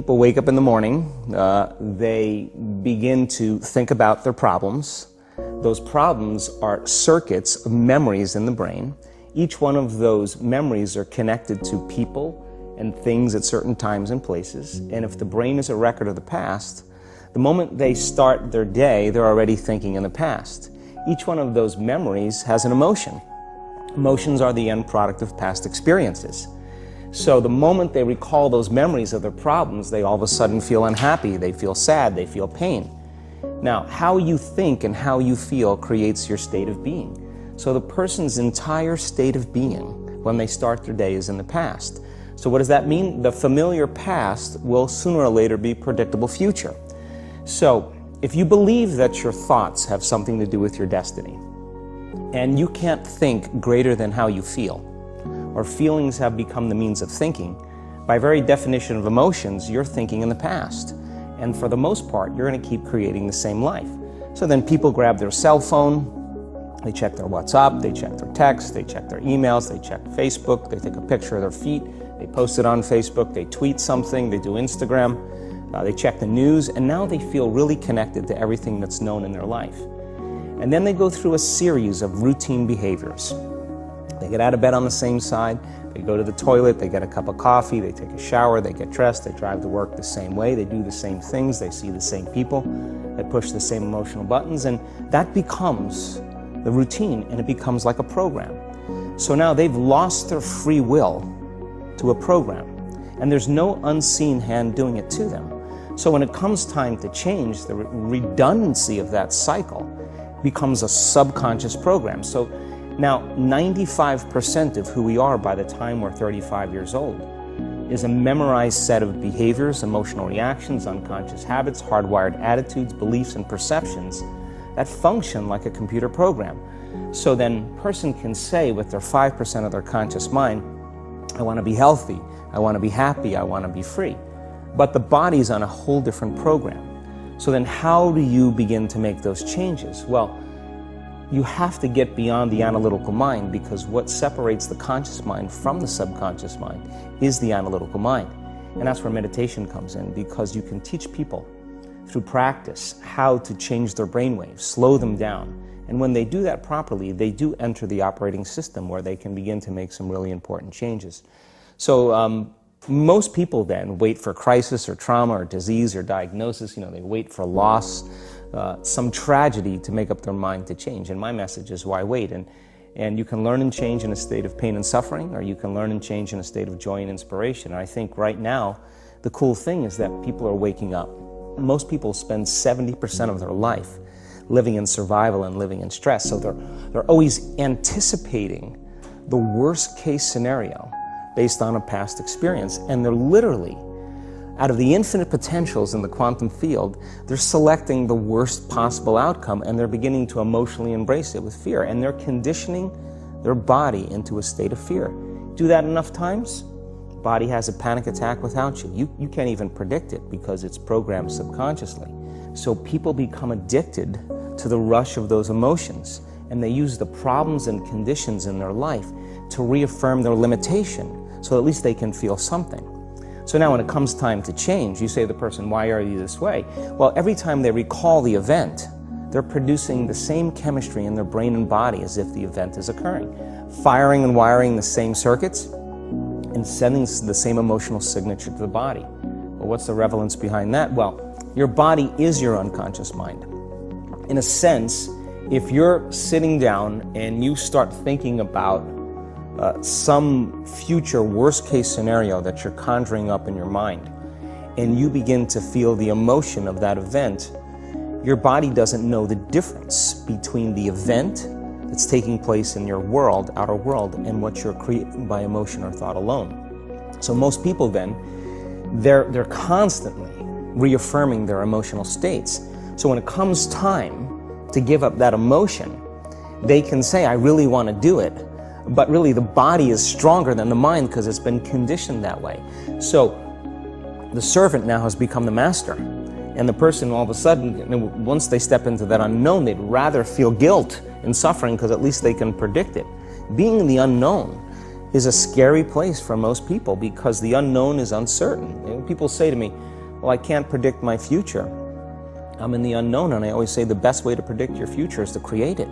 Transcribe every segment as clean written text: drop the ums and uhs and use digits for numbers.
People wake up in the morning, they begin to think about their problems. Those problems are circuits of memories in the brain. Each one of those memories are connected to people and things at certain times and places. And if the brain is a record of the past, the moment they start their day, they're already thinking in the past. Each one of those memories has an emotion. Emotions are the end product of past experiences. So the moment they recall those memories of their problems, they all of a sudden feel unhappy, they feel sad, they feel pain. Now, how you think and how you feel creates your state of being. So the person's entire state of being when they start their day is in the past. So what does that mean? The familiar past will sooner or later be predictable future. So if you believe that your thoughts have something to do with your destiny, and you can't think greater than how you feel, or feelings have become the means of thinking, by very definition of emotions, you're thinking in the past. And for the most part, you're going to keep creating the same life. So then people grab their cell phone, they check their WhatsApp, they check their text, they check their emails, they check Facebook, they take a picture of their feet, they post it on Facebook, they tweet something, they do Instagram, they check the news, and now they feel really connected to everything that's known in their life. And then they go through a series of routine behaviors. They get out of bed on the same side, they go to the toilet, they get a cup of coffee, they take a shower, they get dressed, they drive to work the same way, they do the same things, they see the same people, they push the same emotional buttons, and that becomes the routine, and it becomes like a program. So now they've lost their free will to a program, and there's no unseen hand doing it to them. So when it comes time to change, the redundancy of that cycle becomes a subconscious program. So now 95% of who we are by the time we're 35 years old is a memorized set of behaviors, emotional reactions, unconscious habits, hardwired attitudes, beliefs, and perceptions that function like a computer program. So then a person can say with their 5% of their conscious mind, I want to be healthy, I want to be happy, I want to be free. But the body's on a whole different program. So then how do you begin to make those changes? Well, you have to get beyond the analytical mind, because what separates the conscious mind from the subconscious mind is the analytical mind. And that's where meditation comes in, because you can teach people through practice how to change their brainwaves, slow them down. And when they do that properly, they do enter the operating system where they can begin to make some really important changes. So most people then wait for crisis or trauma or disease or diagnosis. They wait for loss, some tragedy to make up their mind to change. And my message is, why wait? And you can learn and change in a state of pain and suffering, or you can learn and change in a state of joy and inspiration. And I think right now, the cool thing is that people are waking up. Most people spend 70% of their life living in survival and living in stress. So they're always anticipating the worst case scenario based on a past experience. And they're literally, out of the infinite potentials in the quantum field, they're selecting the worst possible outcome, and they're beginning to emotionally embrace it with fear. And they're conditioning their body into a state of fear. Do that enough times, body has a panic attack without you. You can't even predict it because it's programmed subconsciously. So people become addicted to the rush of those emotions, and they use the problems and conditions in their life to reaffirm their limitation, so at least they can feel something. So now when it comes time to change, you say to the person, why are you this way? Well, every time they recall the event, they're producing the same chemistry in their brain and body as if the event is occurring, firing and wiring the same circuits and sending the same emotional signature to the body. Well, what's the relevance behind that? Well, your body is your unconscious mind. In a sense, if you're sitting down and you start thinking about some future worst-case scenario that you're conjuring up in your mind, and you begin to feel the emotion of that event, your body doesn't know the difference between the event that's taking place in your world, outer world, and what you're creating by emotion or thought alone. So most people then, they're constantly reaffirming their emotional states. So when it comes time to give up that emotion, they can say, I really want to do it. But really the body is stronger than the mind because it's been conditioned that way. So the servant now has become the master. And the person all of a sudden, once they step into that unknown, they'd rather feel guilt and suffering because at least they can predict it. Being in the unknown is a scary place for most people because the unknown is uncertain. And people say to me, well, I can't predict my future. I'm in the unknown, and I always say the best way to predict your future is to create it.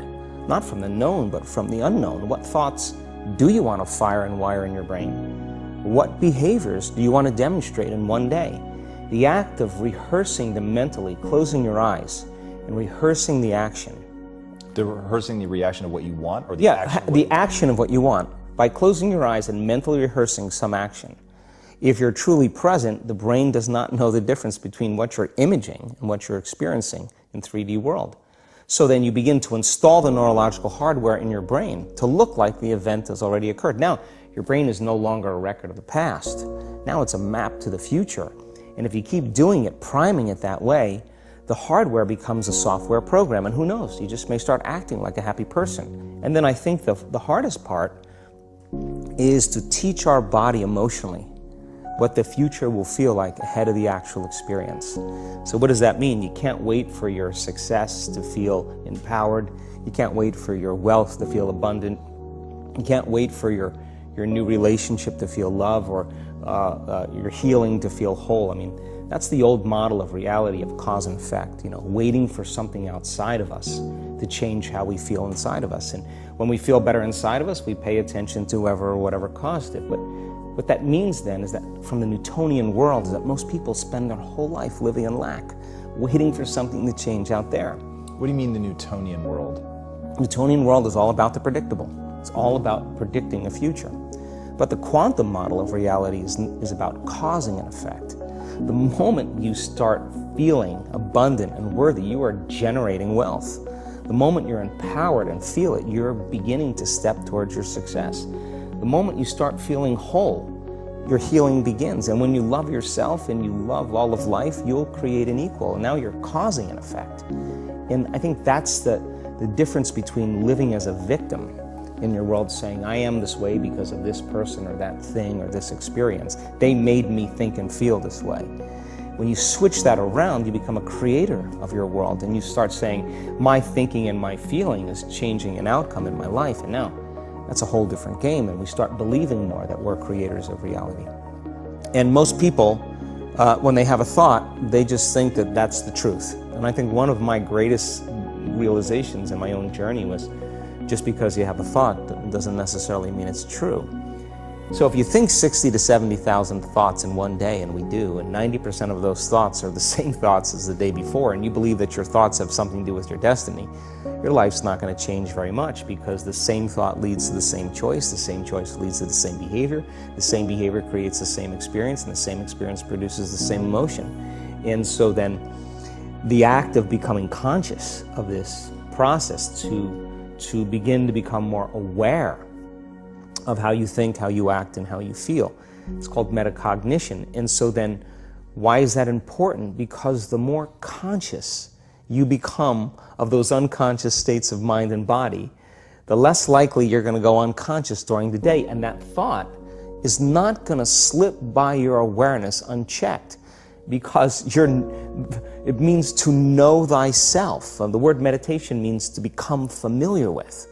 Not from the known, but from the unknown. What thoughts do you want to fire and wire in your brain? What behaviors do you want to demonstrate in one day? The act of rehearsing them mentally, closing your eyes, and rehearsing the action. Rehearsing the reaction of what you want, or the action of what you want. By closing your eyes and mentally rehearsing some action. If you're truly present, the brain does not know the difference between what you're imaging and what you're experiencing in 3D world. So then you begin to install the neurological hardware in your brain to look like the event has already occurred. Now, your brain is no longer a record of the past. Now it's a map to the future. And if you keep doing it, priming it that way, the hardware becomes a software program. And who knows, you just may start acting like a happy person. And then I think the hardest part is to teach our body emotionally what the future will feel like ahead of the actual experience. So what does that mean? You can't wait for your success to feel empowered. You can't wait for your wealth to feel abundant. You can't wait for your new relationship to feel love, or your healing to feel whole. I mean, that's the old model of reality, of cause and effect, waiting for something outside of us to change how we feel inside of us. And when we feel better inside of us, we pay attention to whoever or whatever caused it. But what that means then is that from the Newtonian world is that most people spend their whole life living in lack, waiting for something to change out there. What do you mean the Newtonian world? Newtonian world is all about the predictable. It's all about predicting a future. But the quantum model of reality is about causing an effect. The moment you start feeling abundant and worthy, you are generating wealth. The moment you're empowered and feel it, you're beginning to step towards your success. The moment you start feeling whole, your healing begins. And when you love yourself and you love all of life, you'll create an equal. And now you're causing an effect. And I think that's the difference between living as a victim in your world, saying, I am this way because of this person or that thing or this experience. They made me think and feel this way. When you switch that around, you become a creator of your world, and you start saying, my thinking and my feeling is changing an outcome in my life. And now that's a whole different game, and we start believing more that we're creators of reality. And most people, when they have a thought, they just think that that's the truth. And I think one of my greatest realizations in my own journey was, just because you have a thought doesn't necessarily mean it's true. So if you think 60 to 70,000 thoughts in one day, and we do, and 90% of those thoughts are the same thoughts as the day before, and you believe that your thoughts have something to do with your destiny, your life's not going to change very much, because the same thought leads to the same choice leads to the same behavior creates the same experience, and the same experience produces the same emotion. And so then the act of becoming conscious of this process to begin to become more aware of how you think, how you act, and how you feel. It's called metacognition. And so then, why is that important? Because the more conscious you become of those unconscious states of mind and body, the less likely you're going to go unconscious during the day. And that thought is not going to slip by your awareness unchecked, because it means to know thyself. The word meditation means to become familiar with.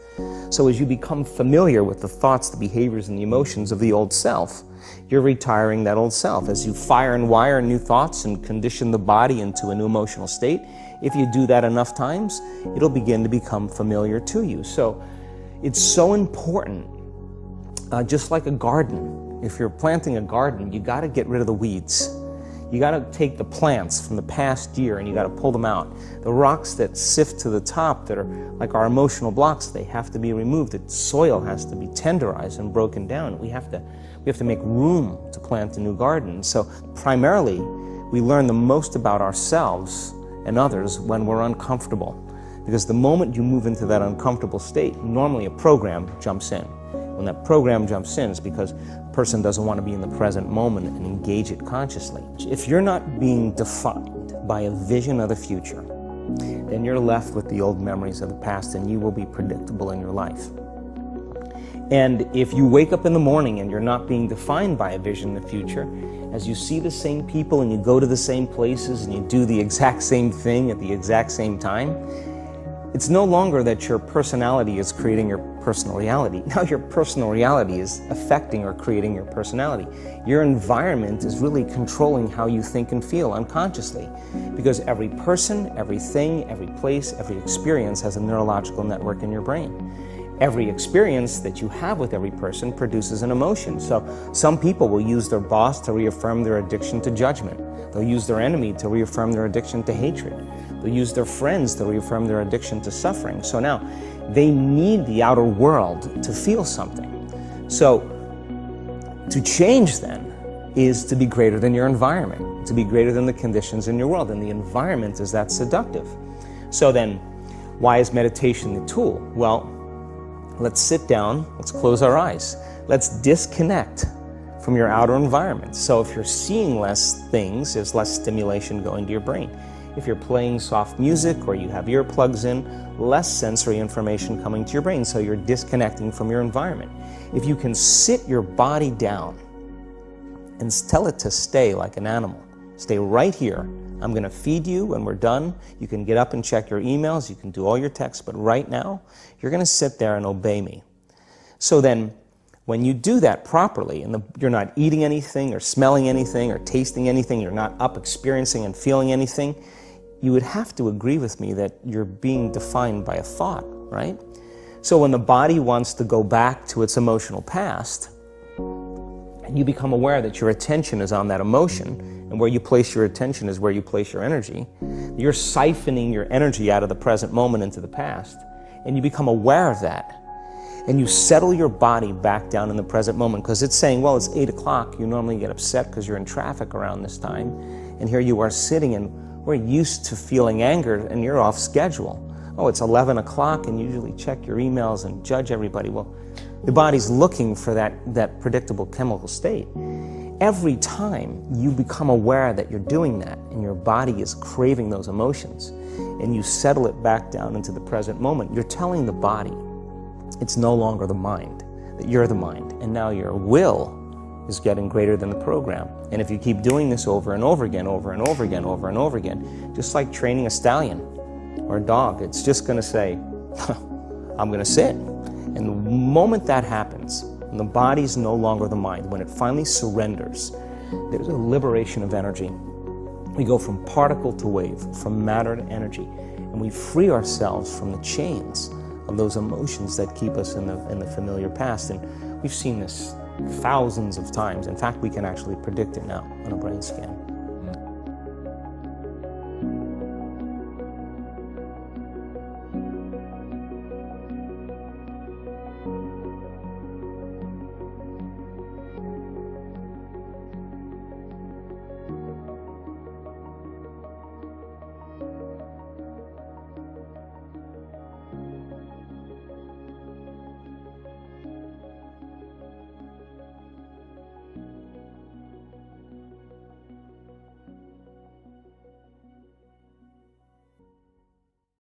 So as you become familiar with the thoughts, the behaviors, and the emotions of the old self, you're retiring that old self. As you fire and wire new thoughts and condition the body into a new emotional state, if you do that enough times, it'll begin to become familiar to you. So it's so important, just like a garden. If you're planting a garden, you got to get rid of the weeds. You got to take the plants from the past year and you got to pull them out. The rocks that sift to the top that are like our emotional blocks, they have to be removed. The soil has to be tenderized and broken down. We have to make room to plant a new garden. So primarily, we learn the most about ourselves and others when we're uncomfortable. Because the moment you move into that uncomfortable state, normally a program jumps in. When that program jumps in, it's because the person doesn't want to be in the present moment and engage it consciously. If you're not being defined by a vision of the future, then you're left with the old memories of the past, and you will be predictable in your life. And if you wake up in the morning and you're not being defined by a vision in the future, as you see the same people and you go to the same places and you do the exact same thing at the exact same time, it's no longer that your personality is creating your personal reality. Now your personal reality is affecting or creating your personality. Your environment is really controlling how you think and feel unconsciously, because every person, everything, every place, every experience has a neurological network in your brain. Every experience that you have with every person produces an emotion. So some people will use their boss to reaffirm their addiction to judgment. They'll use their enemy to reaffirm their addiction to hatred. They'll use their friends to reaffirm their addiction to suffering. So now they need the outer world to feel something. So to change then is to be greater than your environment, to be greater than the conditions in your world. And the environment is that seductive. So then why is meditation the tool? Well, let's sit down, let's close our eyes. Let's disconnect from your outer environment. So if you're seeing less things, there's less stimulation going to your brain. If you're playing soft music or you have earplugs in, less sensory information coming to your brain, so you're disconnecting from your environment. If you can sit your body down and tell it to stay like an animal, stay right here. I'm going to feed you when we're done. You can get up and check your emails, you can do all your texts, but right now, you're going to sit there and obey me. So then, when you do that properly, and you're not eating anything or smelling anything or tasting anything, you're not up experiencing and feeling anything, you would have to agree with me that you're being defined by a thought, right? So when the body wants to go back to its emotional past, and you become aware that your attention is on that emotion, and where you place your attention is where you place your energy, you're siphoning your energy out of the present moment into the past, and you become aware of that. And you settle your body back down in the present moment, because it's saying, well, it's 8 o'clock. You normally get upset because you're in traffic around this time. And here you are sitting, and we're used to feeling anger, and you're off schedule. Oh, it's 11 o'clock, and you usually check your emails and judge everybody. Well, the body's looking for that predictable chemical state. Every time you become aware that you're doing that, and your body is craving those emotions, and you settle it back down into the present moment, you're telling the body, it's no longer the mind, that you're the mind, and now your will is getting greater than the program. And if you keep doing this over and over again, over and over again, over and over again, just like training a stallion or a dog, it's just going to say, I'm going to sit. And the moment that happens, and the body's no longer the mind, when it finally surrenders, there's a liberation of energy. We go from particle to wave, from matter to energy, and we free ourselves from the chains of those emotions that keep us in the familiar past. And we've seen this thousands of times. In fact, we can actually predict it now on a brain scan.